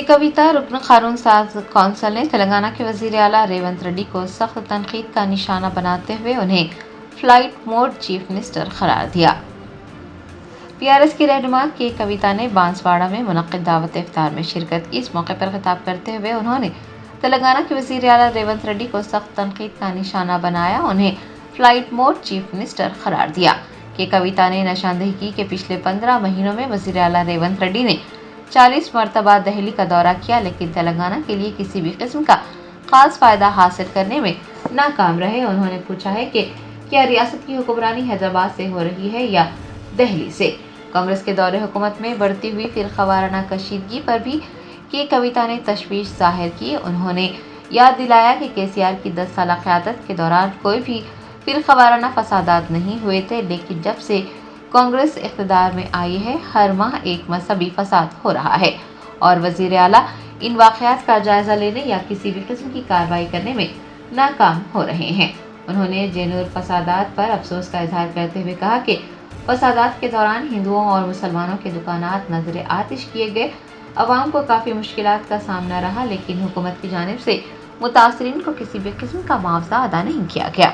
के कविता रुकन कानून साज कौंसिल ने तेलंगाना के वजीर आला रेवंत रेड्डी को सख्त तनकीद का निशाना बनाते हुए उन्हें फ्लाइट मोड चीफ मिनिस्टर करार दिया। पीआरएस की रहनुमा के कविता ने बांसवाड़ा में मुनक्किद दावत इफ्तार में शिरकत की। इस मौके पर खिताब करते हुए उन्होंने तेलंगाना के वजीर आला रेवंत रेड्डी को सख्त तनकीद का निशाना बनाया, उन्हें फ्लाइट मोड चीफ मिनिस्टर करार दिया। के कविता ने निशानदेही की कि पिछले 15 महीनों में वजीर आला रेवंत रेड्डी ने 40 मरतबा दिल्ली का दौरा किया, लेकिन तेलंगाना के लिए किसी भी किस्म का खास फायदा हासिल करने में नाकाम रहे। उन्होंने पूछा है कि क्या रियासत की हुक्मरानी हैदराबाद से हो रही है या दिल्ली से। कांग्रेस के दौरे हुकूमत में बढ़ती हुई फिरकावाराना कशीदगी पर भी के कविता ने तशवीश जाहिर की। उन्होंने याद दिलाया कि केसीआर की 10 साल क़यादत के दौरान कोई भी फिरकावाराना फसादात नहीं हुए थे, लेकिन जब से कांग्रेस इख्तिदार में आई है हर माह एक मजहबी फसाद हो रहा है और वजीर आला इन वाक़यात का जायजा लेने या किसी भी किस्म की कार्रवाई करने में नाकाम हो रहे हैं। उन्होंने जेनूर फसादात पर अफसोस का इजहार करते हुए कहा कि फसादात के दौरान हिंदुओं और मुसलमानों के दुकानात नजर आतिश किए गए। अवाम को काफ़ी मुश्किलात का सामना रहा, लेकिन हुकूमत की जानिब से मुतासरीन को किसी भी किस्म का मुआवजा अदा नहीं किया गया।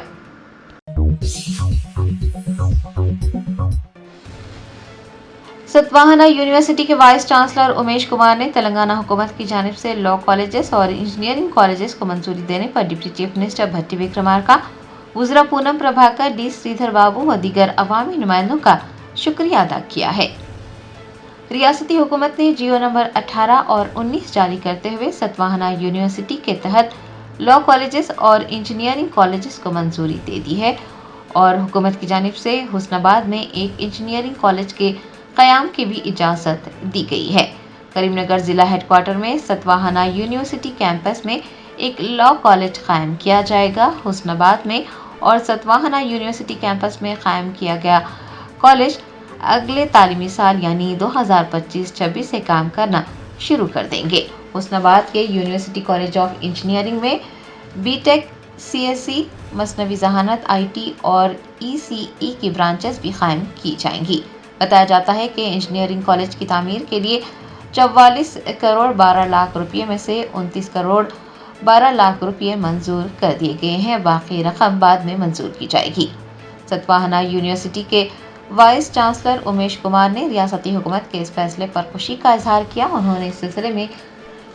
सतवाहाना यूनिवर्सिटी के वाइस चांसलर उमेश कुमार ने तेलंगाना हुकूमत की जानिब से लॉ कॉलेजेस और इंजीनियरिंग कॉलेजेस को मंजूरी देने पर डिप्टी चीफ मिनिस्टर भट्टी विक्रमार्का, वज़ीर पूनम प्रभाकर, डी श्रीधर बाबू व दीगर अवामी नुमाइंदों का शुक्रिया अदा किया है। रियासती हुकूमत ने जियो नंबर 18 और 19 जारी करते हुए सतवाहाना यूनिवर्सिटी के तहत लॉ कॉलेजेस और इंजीनियरिंग कॉलेजेस को मंजूरी दे दी है और हुकूमत की जानिब से हुस्नाबाद में एक इंजीनियरिंग कॉलेज के क़याम की भी इजाज़त दी गई है। करीमनगर ज़िला हेडक्वार्टर में सतवाहाना यूनिवर्सिटी कैंपस में एक लॉ कॉलेज कायम किया जाएगा। हुस्नाबाद में और सतवाहाना यूनिवर्सिटी कैंपस में कायम किया गया कॉलेज अगले तालीमी साल यानी 2025-26 से काम करना शुरू कर देंगे। हुस्नाबाद के यूनिवर्सिटी कॉलेज ऑफ इंजीनियरिंग में बीटेक, सीएससी, मसनवी जहानत, आईटी और ईसीई की ब्रांचेस भी कायम की जाएंगी। बताया जाता है कि इंजीनियरिंग कॉलेज की तामीर के लिए 44 करोड़ 12 लाख रुपये में से 29 करोड़ 12 लाख रुपये मंजूर कर दिए गए हैं। बाकी रकम बाद में मंजूर की जाएगी। सतवाहाना यूनिवर्सिटी के वाइस चांसलर उमेश कुमार ने रियासती हुकूमत के इस फैसले पर खुशी का इजहार किया। उन्होंने इस सिलसिले में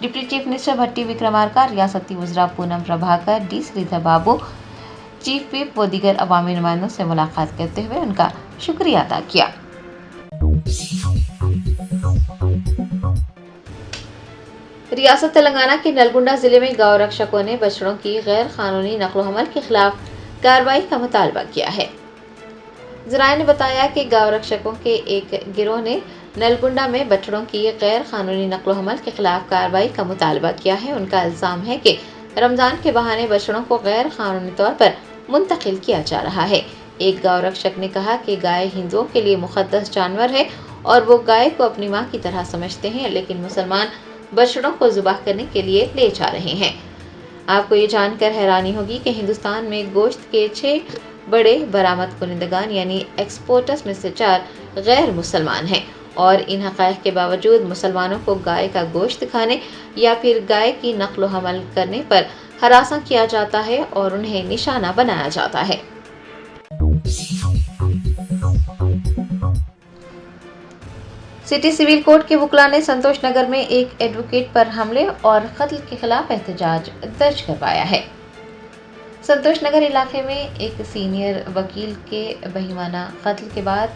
डिप्टी चीफ मिनिस्टर भट्टी विक्रमार्का, रियासती वज़ीर पूनम प्रभाकर, डी श्रीधर बाबू, चीफ व्हिप व दीगर अवामी नुमाइंदों से मुलाकात करते हुए उनका शुक्रिया अदा किया। रियासत तेलंगाना के नलगुंडा जिले में गौ रक्षकों ने बछड़ों की गैर कानूनी नक्लो हमल के खिलाफ कार्रवाई का मुतालबा किया है। ज़राए ने बताया कि गौ रक्षकों के एक गिरोह ने नलगुंडा में बछड़ों की गैर कानूनी नक्लो हमल के खिलाफ कार्रवाई का मुतालबा किया है। उनका इल्ज़ाम है कि रमज़ान के बहाने बछड़ों को गैर कानूनी तौर पर मुंतकिल किया जा रहा है। एक गौ रक्षक ने कहा कि गाय हिंदुओं के लिए मुक़द्दस जानवर है और वो गाय को अपनी माँ की तरह समझते हैं, लेकिन मुसलमान बछड़ों को ज़ुबाह करने के लिए ले जा रहे हैं। आपको ये जानकर हैरानी होगी कि हिंदुस्तान में गोश्त के 6 बड़े बरामद कुनिंदगान यानी एक्सपोर्टर्स में से 4 गैर मुसलमान हैं और इन हक़ाइक़ के बावजूद मुसलमानों को गाय का गोश्त खाने या फिर गाय की नक्ल हमल करने पर हरासा किया जाता है और उन्हें निशाना बनाया जाता है। सिटी सिविल कोर्ट के वकील ने संतोष नगर में एक एडवोकेट पर हमले और कत्ल के खिलाफ एहतजाज दर्ज करवाया है। संतोष नगर इलाके में एक सीनियर वकील के बहिमाना कत्ल के बाद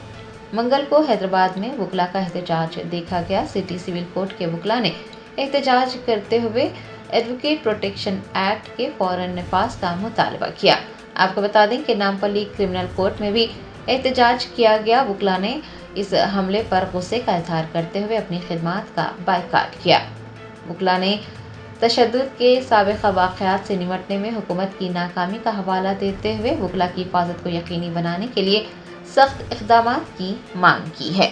मंगल को हैदराबाद में वकीला का एहतजाज देखा गया। सिटी सिविल कोर्ट के वकील ने एहतजाज करते हुए एडवोकेट प्रोटेक्शन एक्ट के फौरन नफाज का मुतालबा किया। आपको बता दें कि नामपल्ली क्रिमिनल कोर्ट में भी एहतजाज किया गया। वकीला ने इस हमले पर गुस्से का इजहार करते हुए अपनी खिदमात का बायकाट किया। वकीला ने तशद्दुद के साबिक़ा वाक़यात से निमटने में हुकूमत की नाकामी का हवाला देते हुए वकीला की हिफाजत को यकीनी बनाने के लिए सख्त इक़दामात की मांग की है।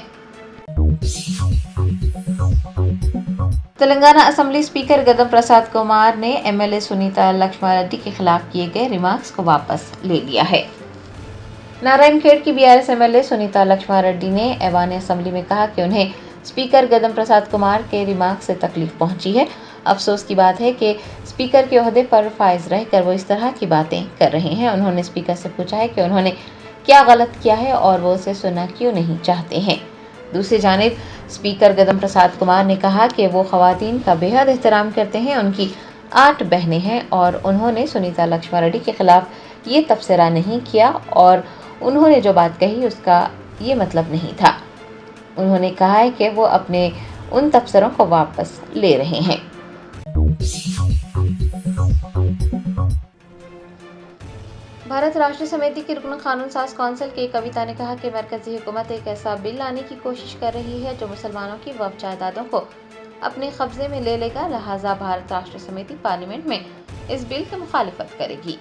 तेलंगाना असेंबली स्पीकर गदम प्रसाद कुमार ने एमएलए सुनीता लक्ष्मण रेड्डी के खिलाफ किए गए रिमार्क्स को वापस ले लिया है। नारायण खेड़ की बीआरएस एमएलए सुनीता लक्ष्मण रेड्डी ने ऐवान असेंबली में कहा कि उन्हें स्पीकर गदम प्रसाद कुमार के रिमार्क से तकलीफ पहुंची है। अफसोस की बात है कि स्पीकर के ओहदे पर फाइज रहकर वो इस तरह की बातें कर रहे हैं। उन्होंने स्पीकर से पूछा है कि उन्होंने क्या गलत किया है और वो उसे सुनना क्यों नहीं चाहते हैं। दूसरी जानिब स्पीकर गदम प्रसाद कुमार ने कहा कि वो खवातीन का बेहद एहतराम करते हैं। उनकी 8 बहनें हैं और उन्होंने सुनीता लक्ष्मण रेड्डी के खिलाफ ये तबसरा नहीं किया और उन्होंने जो बात कही उसका ये मतलब नहीं था। उन्होंने कहा है कि वो अपने उन तबसरों को वापस ले रहे हैं। भारत राष्ट्र समिति की रुकन कानून साज कौंसिल की कविता ने कहा कि मरकजी हुकूमत एक ऐसा बिल लाने की कोशिश कर रही है जो मुसलमानों की वक्फ जायदादों को अपने कब्जे में ले लेगा, लिहाजा भारत राष्ट्र समिति पार्लियामेंट में इस बिल की मुखालिफत करेगी।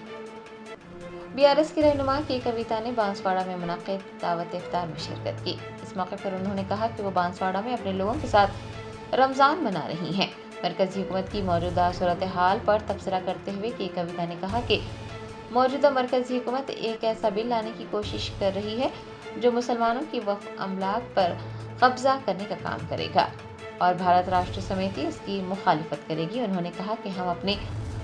बीआरएस की रहनुमा की कविता ने बांसवाड़ा में मुनक्किद दावत इफ्तार में शिरकत की। इस मौके पर उन्होंने कहा कि वो बांसवाड़ा में अपने लोगों के साथ रमज़ान मना रही हैं। मरकजी हुकूमत की मौजूदा सूरत हाल पर तबसरा करते हुए की कविता ने कहा कि मौजूदा मरकजी हुकूमत एक ऐसा बिल लाने की कोशिश कर रही है जो मुसलमानों की वक्फ अमलाक पर कब्जा करने का काम करेगा और भारत राष्ट्र समिति इसकी मुखालिफत करेगी। उन्होंने कहा कि हम अपने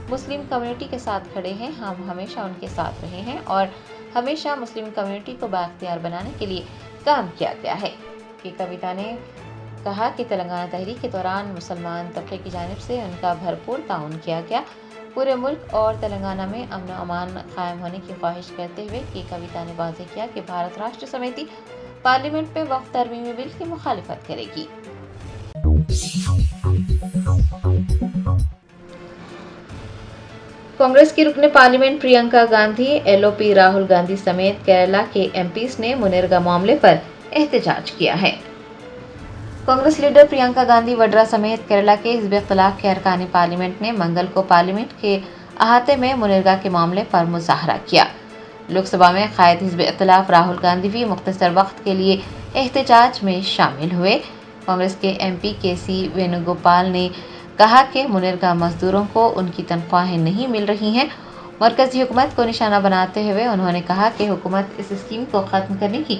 मुस्लिम कम्युनिटी के साथ खड़े हैं, हम हमेशा उनके साथ रहे हैं और हमेशा मुस्लिम कम्युनिटी को बाख्तियार बनाने के लिए काम किया गया है। कि कविता ने कहा कि तेलंगाना तहरीक के दौरान मुसलमान तबके की जानिब से उनका भरपूर ताउन किया गया। पूरे मुल्क और तेलंगाना में अमन अमान कायम होने की ख्वाहिश करते हुए की कविता ने वाज़ेह किया कि भारत राष्ट्र समिति पार्लियामेंट में वक्फ तरमीमी बिल की मुखालिफत करेगी। कांग्रेस की रुकने पार्लियामेंट प्रियंका गांधी, एलओपी राहुल गांधी समेत केरला के एमपीज ने मुनेरगा मामले पर एहतजाज किया है। कांग्रेस लीडर प्रियंका गांधी वड्रा समेत केरला के हिज़्ब इख्तिलाफ के अरकान पार्लियामेंट ने मंगल को पार्लियामेंट के अहाते में मुनेरगा के मामले पर मुजाहरा किया। लोकसभा में कायद हिज़्ब इख्तिलाफ राहुल गांधी भी मुख्तसर वक्त के लिए एहतजाज में शामिल हुए। कांग्रेस के एमपी केसी वेणुगोपाल ने कहा कि मुनेरगा मजदूरों को उनकी तनख्वाहें नहीं मिल रही हैं। मरकजी हुकूमत को निशाना बनाते हुए उन्होंने कहा कि हुकूमत इस स्कीम को ख़त्म करने की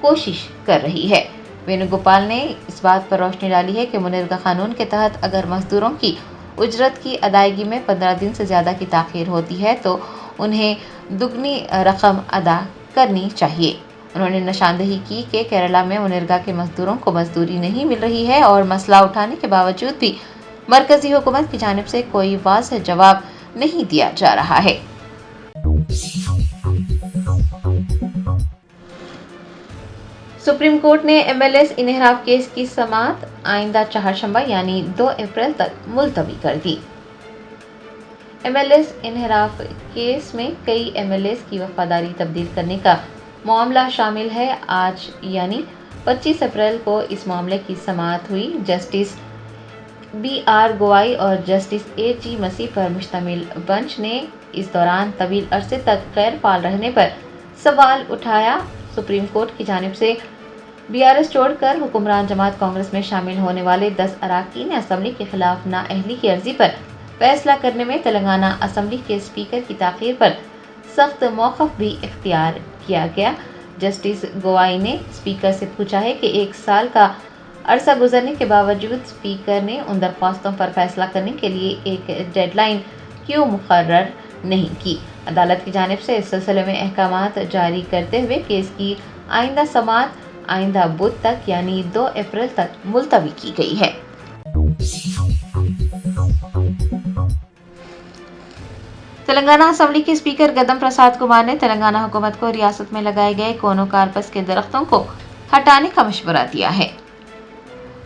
कोशिश कर रही है। वेणुगोपाल ने इस बात पर रोशनी डाली है कि मुनेरगा कानून के तहत अगर मजदूरों की उजरत की अदायगी में 15 दिन से ज़्यादा की ताख़ीर होती है तो उन्हें दुगनी रकम अदा करनी चाहिए। उन्होंने निशानदेही की कि केरला में मुनेरगा के मजदूरों को मजदूरी नहीं मिल रही है और मसला उठाने के बावजूद भी मरकजी हुकूमत की जानिब से कोई वाज़ेह जवाब नहीं दिया जा रहा है। सुप्रीम कोर्ट ने एमएलएस इन्हराफ केस की समाअत आइंदा चाहरशंबा यानी 2 अप्रैल तक मुलतवी कर दी। एमएलएस इन्हराफ केस में कई एमएलएस की वफादारी तब्दील करने का मामला शामिल है। आज यानी 25 अप्रैल को इस मामले की समाअत हुई। जस्टिस BR गवाई और जस्टिस AG मसीह पर मुश्तमिल बेंच ने इस दौरान तवील अरसे तक गैर फाल रहने पर सवाल उठाया। सुप्रीम कोर्ट की जानिब से बीआरएस छोड़कर हुक्मरान जमात कांग्रेस में शामिल होने वाले 10 अरकान असम्बली के खिलाफ नाअहली की अर्जी पर फैसला करने में तेलंगाना असम्बली के स्पीकर की ताख़ीर पर सख्त मौक़िफ़ भी इख्तियार किया गया। जस्टिस गवाई ने स्पीकर से पूछा है कि 1 साल का अरसा गुजरने के बावजूद स्पीकर ने उन दरख्वास्तों पर फैसला करने के लिए एक डेडलाइन क्यों मुकर्रर नहीं की। अदालत की जानिब से इस सिलसिले में अहकामात जारी करते हुए केस की आइंदा समाअत आइंदा बुध तक यानी 2 अप्रैल तक मुलतवी की गई है। तेलंगाना असम्बली के स्पीकर गदम प्रसाद कुमार ने तेलंगाना हुकूमत को रियासत में लगाए गए कोनो कार्पस के दरख्तों को हटाने का मशवरा दिया है।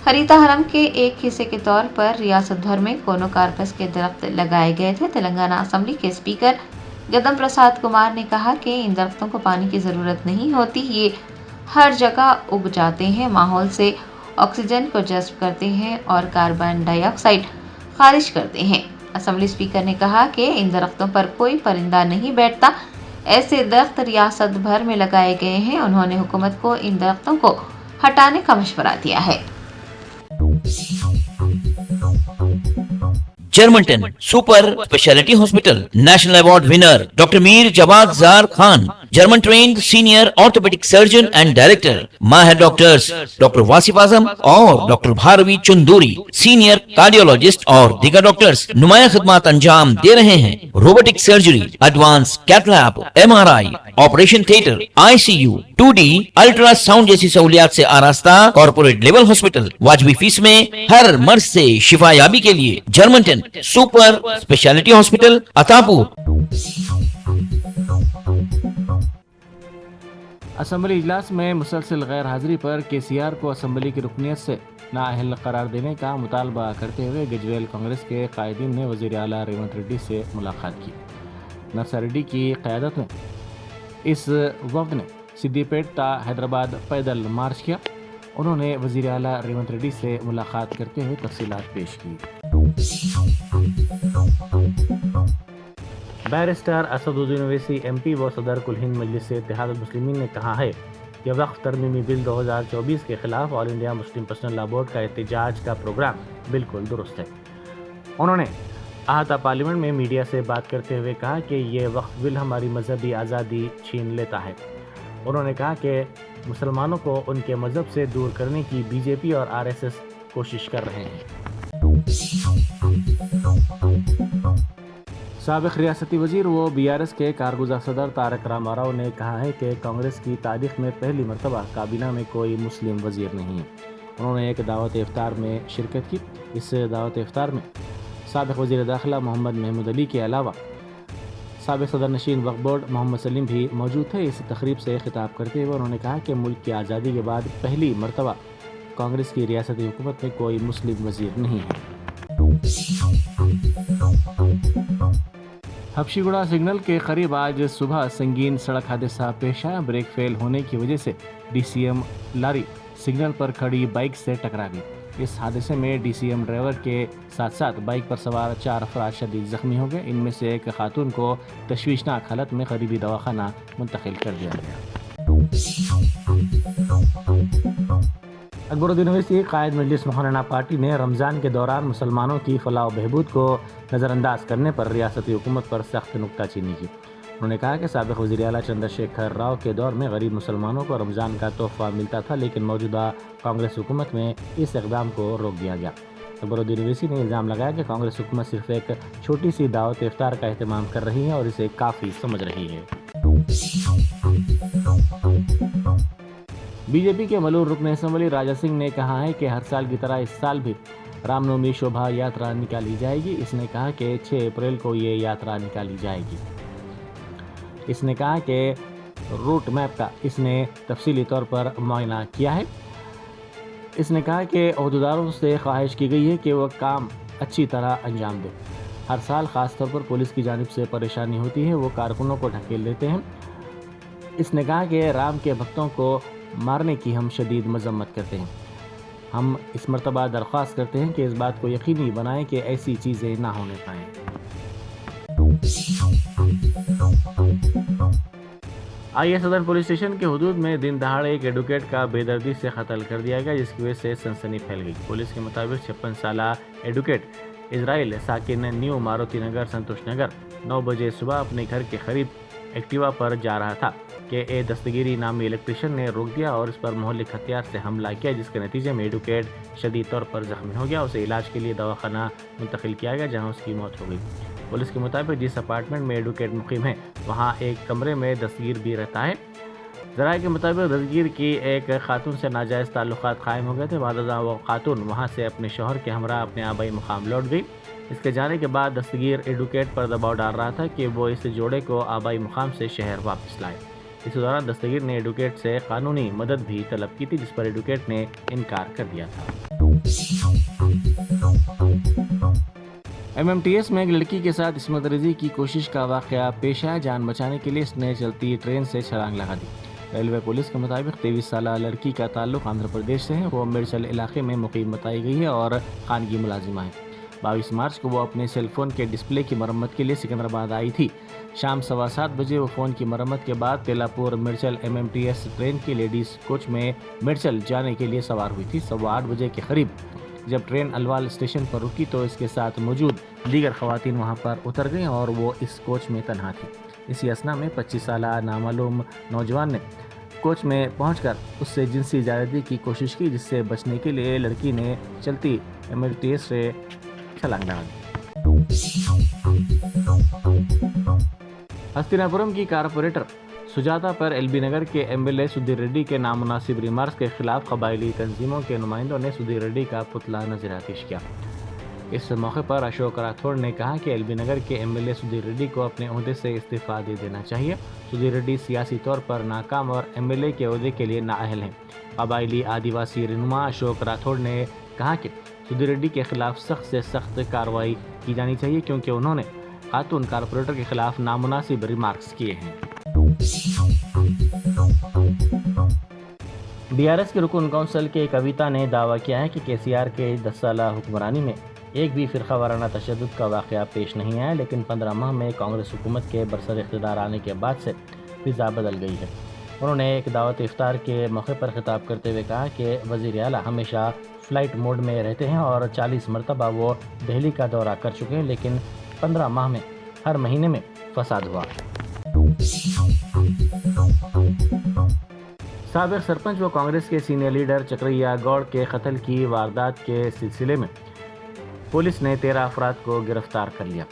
हरीता हरम के एक हिस्से के तौर पर रियासत भर में कोनो कार्पस के दरख्त लगाए गए थे। तेलंगाना असम्बली के स्पीकर गदम प्रसाद कुमार ने कहा कि इन दरख्तों को पानी की ज़रूरत नहीं होती, ये हर जगह उग जाते हैं, माहौल से ऑक्सीजन को जज्ब करते हैं और कार्बन डाइऑक्साइड खारिज करते हैं। असम्बली स्पीकर ने कहा कि इन दरख्तों पर कोई परिंदा नहीं बैठता, ऐसे दरख्त रियासत भर में लगाए गए हैं। उन्होंने हुकूमत को इन दरख्तों को हटाने का मशवरा दिया है। Germanton super speciality hospital national award winner doctor Mir Jawad Zar Khan German trained senior orthopedic surgeon and director, माहिर डॉक्टर्स डॉक्टर वासिफ आजम और doctor Bharvi Chanduri, senior cardiologist और दीगर डॉक्टर्स नुमाया खिदमत अंजाम दे रहे हैं। Robotic surgery, advance cath lab, MRI, operation theatre, ICU, 2D ultrasound जैसी सहूलियात से आरास्ता कॉर्पोरेट लेवल हॉस्पिटल। वाजबी फीस में हर मर्ज से शिफायाबी के लिए Germanton super speciality hospital Attapur. Assembly इजलास में मुसलसल गैर हाजिरी पर KCR को असम्बली की रुकनीत से नाअहल करार देने का मुतालबा करते हुए गजवेल कांग्रेस के कायदीन ने वज़ीर आला रेवंत रेड्डी से मुलाकात की। नरसा रेड्डी की क़यादत में इस वफ़द ने सिद्दीपेट ता हैदराबाद पैदल मार्च किया। उन्होंने वज़ीर आला रेवंत रेड्डी से मुलाकात करते हुए तफसीलात पेश की। बैरिस्टर असदुद्दीन ओवैसी MP व सदर कुल हिंद मजलिस इत्तेहाद मुस्लिमीन ने कहा है कि वक्फ तरमीमी बिल 2024 के खिलाफ all India Muslim personal law board का एहतजाज का प्रोग्राम बिल्कुल दुरुस्त है। उन्होंने अहाता पार्लियामेंट में मीडिया से बात करते हुए कहा कि ये वक्फ बिल हमारी मजहबी आज़ादी छीन लेता है। उन्होंने कहा कि मुसलमानों को उनके मजहब से दूर करने की BJP और RSS कोशिश कर रहे हैं। साबिक़ रियासती वज़ीर व BRS के कारगुज़ार सदर तारक रामाराव ने कहा है कि कांग्रेस की तारीख़ में पहली मरतबा काबीना में कोई मुस्लिम वज़ीर नहीं है। उन्होंने एक दावत इफ्तार में शिरकत की। इस दावत इफ्तार में साबिक़ वज़ीर दाखिला मोहम्मद महमूद अली के अलावा साबिक़ सदर नशीन वक्फ बोर्ड मोहम्मद सलीम भी मौजूद थे। इस तकरीब से खिताब करते हुए उन्होंने कहा कि मुल्क की आज़ादी के बाद पहली मरतबा कांग्रेस की रियासती हुकूमत में कोई मुस्लिम वज़ीर नहीं है। हबशीगुड़ा सिग्नल के करीब आज सुबह संगीन सड़क हादसा पेश आया। ब्रेक फेल होने की वजह से DCM लारी सिग्नल पर खड़ी बाइक से टकरा गई। इस हादसे में DCM ड्राइवर के साथ साथ बाइक पर सवार 4 अफराद शदीद जख्मी हो गए। इनमें से एक खातून को तशवीशनाक हालत में करीबी दवाखाना मुंतकिल कर दिया गया। अकबरुद्दीन ओवैसी कायद मजलिस मुखर्रना पार्टी ने रमज़ान के दौरान मुसलमानों की फलाह व बहबूद को नज़रअंदाज करने पर रियासती हुकूमत पर सख्त नुक्ताचीनी की। उन्होंने कहा कि साबिक़ वज़ीर आला चंद्रशेखर राव के दौर में गरीब मुसलमानों को रमज़ान का तोहफ़ा मिलता था, लेकिन मौजूदा कांग्रेस हुकूमत में इस इक़दाम को रोक दिया गया। अकबरुद्दीन ओवैसी ने इल्ज़ाम लगाया कि कांग्रेस हुकूमत सिर्फ एक छोटी सी दावत इफ्तार का अहतमाम कर रही है और इसे काफ़ी समझ रही है। BJP के मलूर रुकन असम्बली राजा सिंह ने कहा है कि हर साल की तरह इस साल भी रामनवमी शोभा यात्रा निकाली जाएगी। इसने कहा कि 6 अप्रैल को ये यात्रा निकाली जाएगी। इसने कहा कि रूट मैप का इसने तफसीली तौर पर मुआयना किया है। इसने कहा कि अहदेदारों से ख्वाहिश की गई है कि वह काम अच्छी तरह अंजाम दें। हर साल ख़ास तौर पर पुलिस की जानिब से परेशानी होती है, वो कारकुनों को ढकेल देते हैं। इसने कहा कि राम के भक्तों को मारने की हम शदीद मजम्मत करते हैं। हम इस मरतबा दरख्वास्त करते हैं कि इस बात को यकीनी बनाएं कि ऐसी चीज़ें ना होने पाएँ। आईए सदर पुलिस स्टेशन के हुदूद में दिन दहाड़े एक एडवोकेट का बेदर्दी से कत्ल कर दिया गया, जिसकी वजह से सनसनी फैल गई। पुलिस के मुताबिक 56 साला एडवोकेट इजराइल साकिन न्यू मारुति नगर संतोष नगर 9 बजे सुबह अपने घर के करीब एक्टिवा पर जा रहा था कि ए दस्तगीरी नामी इलेक्ट्रिशियन ने रोक दिया और इस पर मोहल्लिक हथियार से हमला किया, जिसके नतीजे में एडवोकेट शदीद तौर पर जख्मी हो गया। उसे इलाज के लिए दवाखाना मुंतकिल किया गया, जहां उसकी मौत हो गई। पुलिस के मुताबिक जिस अपार्टमेंट में एडवोकेट मुकीम है वहां एक कमरे में दस्तगीर भी रहता है। ज़राए के मुताबिक दस्तगीर की एक खातून से नाजायज़ ताल्लुकात कायम हो गए थे। बाद वो खातून वहाँ से अपने शौहर के हमरा अपने आबाई मुकाम लौट गई। इसके जाने के बाद दस्तगीर एडवोकेट पर दबाव डाल रहा था कि वो इस जोड़े को आबाई मुकाम से शहर वापस लाए। इस दौरान दस्तगीर ने एडवोकेट से कानूनी मदद भी तलब की थी, जिस पर एडवोकेट ने इनकार कर दिया था। MMTS में एक लड़की के साथ इस्मत रेज़ी की कोशिश का वाक़या पेश आया। जान बचाने के लिए इसने चलती ट्रेन से छलांग लगा दी। रेलवे पुलिस के मुताबिक 23 साला लड़की का ताल्लुक आंध्र प्रदेश से है। वो मिर्चल इलाके में मुकीम बताई गई है और खानगी मुलाजिमा है। 22 मार्च को वो अपने सेल फ़ोन के डिस्प्ले की मरम्मत के लिए सिकंदराबाद आई थी। शाम 7:15 बजे वो फ़ोन की मरम्मत के बाद तेलापुर मिर्चल MMTS ट्रेन की लेडीज़ कोच में मिर्चल जाने के लिए सवार हुई थी। 8:15 बजे के करीब जब ट्रेन अलवाल स्टेशन पर रुकी तो इसके साथ मौजूद दीगर ख़वातीन वहाँ पर उतर गईं और वो इस कोच में तन्हा थी। اسی اثنا میں 25 سالہ نامعلوم نوجوان نے کوچ میں پہنچ کر اس سے جنسی زیادتی کی کوشش کی، جس سے بچنے کے لیے لڑکی نے چلتی MLTS سے چھلانگ لگا دی۔ ہستیناپورم کی کارپوریٹر سجاتا پر LB نگر کے MLA سدھیر ریڈی کے نامناسب ریمارکس کے خلاف قبائلی تنظیموں کے نمائندوں نے سدھیر ریڈی کا پتلا نظر آتش کیا۔ اس موقع پر اشوک راتھوڑ نے کہا کہ LB نگر کے MLA سدھیر ریڈی کو اپنے عہدے سے استعفیٰ دے دینا چاہیے۔ سدھیر ریڈی سیاسی طور پر ناکام اور MLA کے عہدے کے لیے نااہل ہیں۔ قبائلی آدیواسی رہنما اشوک راتھوڑ نے کہا کہ سدھیر ریڈی کے خلاف سخت سے سخت کارروائی کی جانی چاہیے، کیونکہ انہوں نے خاتون کارپوریٹر کے خلاف نامناسب ریمارکس کیے ہیں۔ BRS کے رکن کونسل کے کویتا نے دعویٰ کیا ہے کہ KCR کے 10 سالہ حکمرانی میں ایک بھی فرقہ وارانہ تشدد کا واقعہ پیش نہیں آیا، لیکن 15 ماہ میں کانگریس حکومت کے برسر اقتدار آنے کے بعد سے فضا بدل گئی ہے۔ انہوں نے ایک دعوت افطار کے موقع پر خطاب کرتے ہوئے کہا کہ وزیر اعلیٰ ہمیشہ فلائٹ موڈ میں رہتے ہیں اور 40 مرتبہ وہ دہلی کا دورہ کر چکے ہیں، لیکن 15 ماہ میں ہر مہینے میں فساد ہوا۔ سابق سرپنچ و کانگریس کے سینئر لیڈر چکریا گوڑ کے قتل کی واردات کے سلسلے میں پولیس نے 13 افراد کو گرفتار کر لیا۔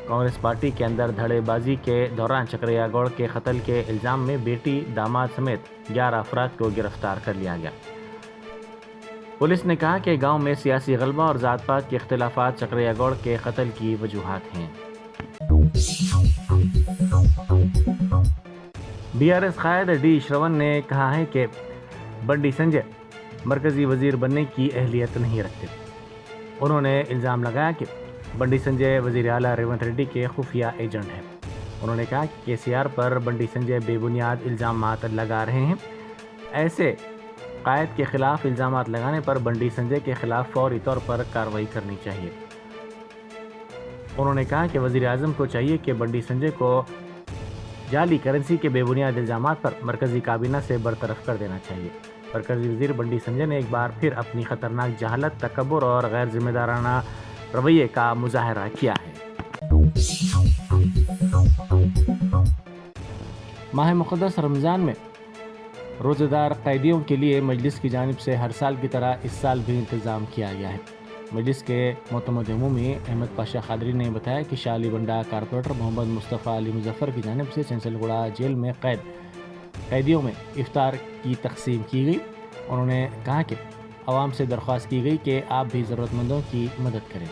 کانگریس پارٹی کے اندر دھڑے بازی کے دوران چکریا گوڑ کے قتل کے الزام میں بیٹی، داماد سمیت 11 افراد کو گرفتار کر لیا گیا۔ پولیس نے کہا کہ گاؤں میں سیاسی غلبہ اور ذات پات کے اختلافات چکریا گوڑ کے قتل کی وجوہات ہیں۔ BRS قائد ڈی شرون نے کہا ہے کہ بنڈی سنجے مرکزی وزیر بننے کی اہلیت نہیں رکھتے۔ انہوں نے الزام لگایا کہ بنڈی سنجے وزیر اعلیٰ ریونت ریڈی کے خفیہ ایجنٹ ہیں۔ انہوں نے کہا کہ KCR پر بنڈی سنجے بے بنیاد الزامات لگا رہے ہیں۔ ایسے قائد کے خلاف الزامات لگانے پر بنڈی سنجے کے خلاف فوری طور پر کارروائی کرنی چاہیے۔ انہوں نے کہا کہ وزیر اعظم کو چاہیے کہ بنڈی سنجے کو جعلی کرنسی کے بے بنیاد الزامات پر مرکزی کابینہ سے برطرف کر دینا چاہیے۔ مرکزی وزیر بنڈی سنجے نے ایک بار پھر اپنی خطرناک جہالت، تکبر اور غیر ذمہ دارانہ رویے کا مظاہرہ کیا ہے۔ ماہ مقدس رمضان میں روزہ دار قیدیوں کے لیے مجلس کی جانب سے ہر سال کی طرح اس سال بھی انتظام کیا گیا ہے۔ مجلس کے معتمد عمومی احمد پاشا قادری نے بتایا کہ شالی بنڈا کارپوریٹر محمد مصطفیٰ علی مظفر کی جانب سے چنچل گوڑہ جیل میں قیدیوں میں افطار کی تقسیم کی گئی۔ انہوں نے کہا کہ عوام سے درخواست کی گئی کہ آپ بھی ضرورت مندوں کی مدد کریں۔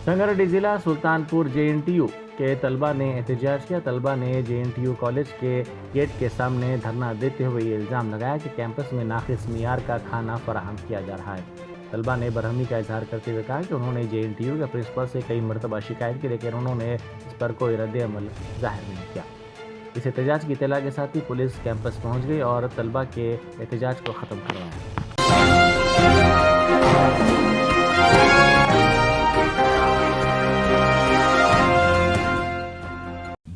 سنگریڈی ضلع سلطان پور JNTU کے طلبہ نے احتجاج کیا۔ طلبہ نے JNTU کالج کے گیٹ کے سامنے دھرنا دیتے ہوئے یہ الزام لگایا کہ کیمپس میں ناقص معیار کا کھانا فراہم کیا جا رہا ہے۔ طلبہ نے برہمی کا اظہار کرتے ہوئے کہا کہ انہوں نے JNTU کے پرنسپل سے کئی مرتبہ شکایت کی، لیکن انہوں نے اس پر کوئی رد عمل ظاہر نہیں کیا۔ اس احتجاج کی اطلاع کے ساتھ ہی پولیس کیمپس پہنچ گئی اور طلبہ کے احتجاج کو ختم کروایا۔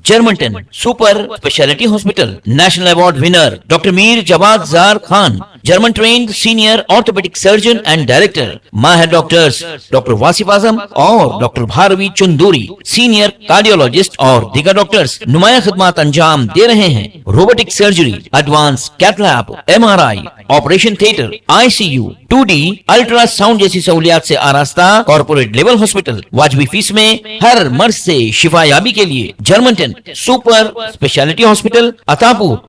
جرمنٹن super speciality hospital national award winner doctor Mir Jawad Zar Khan, German trained senior orthopaedic surgeon and director, ماہر ڈاکٹرز ڈاکٹر واصف اعظم اور doctor Bharavi Chandori, senior cardiologist اور دیگر ڈاکٹرز نمایاں خدمات انجام دے رہے ہیں۔ Robotic surgery, advance cath lab, MRI، operation theatre, ICU، 2D ultrasound جیسی سہولیات سے آراستہ کارپوریٹ لیول ہاسپٹل، واجبی فیس میں ہر مرض سے شفا یابی کے لیے جرمنٹن سپر اسپیشلٹی ہاسپٹل، عطا پور۔